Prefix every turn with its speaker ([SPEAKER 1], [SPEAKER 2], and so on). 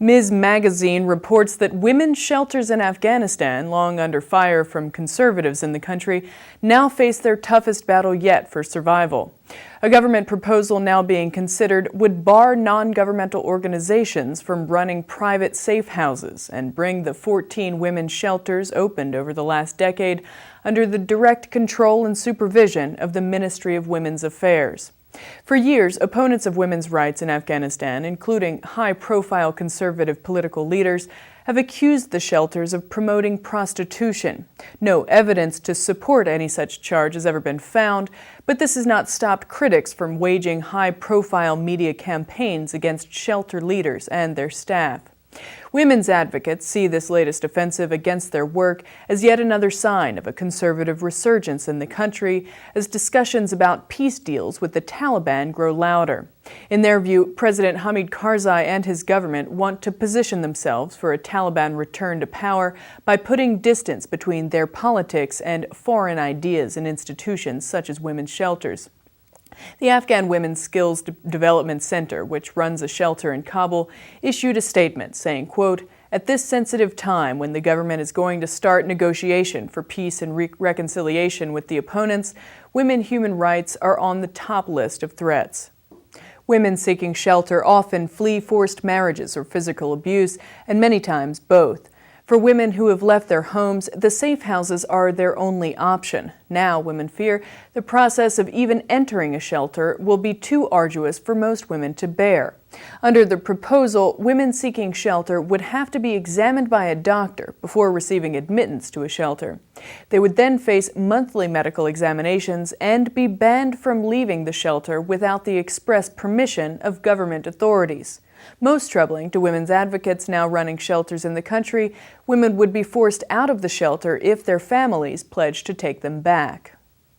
[SPEAKER 1] Ms. Magazine reports that women's shelters in Afghanistan, long under fire from conservatives in the country, now face their toughest battle yet for survival. A government proposal now being considered would bar non-governmental organizations from running private safe houses and bring the 14 women's shelters opened over the last decade under the direct control and supervision of the Ministry of Women's Affairs. For years, opponents of women's rights in Afghanistan, including high-profile conservative political leaders, have accused the shelters of promoting prostitution. No evidence to support any such charge has ever been found, but this has not stopped critics from waging high-profile media campaigns against shelter leaders and their staff. Women's advocates see this latest offensive against their work as yet another sign of a conservative resurgence in the country as discussions about peace deals with the Taliban grow louder. In their view, President Hamid Karzai and his government want to position themselves for a Taliban return to power by putting distance between their politics and foreign ideas and institutions such as women's shelters. The Afghan Women's Skills Development Center, which runs a shelter in Kabul, issued a statement saying, quote, "At this sensitive time when the government is going to start negotiation for peace and reconciliation with the opponents, women's human rights are on the top list of threats." Women seeking shelter often flee forced marriages or physical abuse, and many times both. For women who have left their homes, the safe houses are their only option. Now, women fear the process of even entering a shelter will be too arduous for most women to bear. Under the proposal, women seeking shelter would have to be examined by a doctor before receiving admittance to a shelter. They would then face monthly medical examinations and be banned from leaving the shelter without the express permission of government authorities. Most troubling to women's advocates now running shelters in the country, women would be forced out of the shelter if their families pledged to take them back.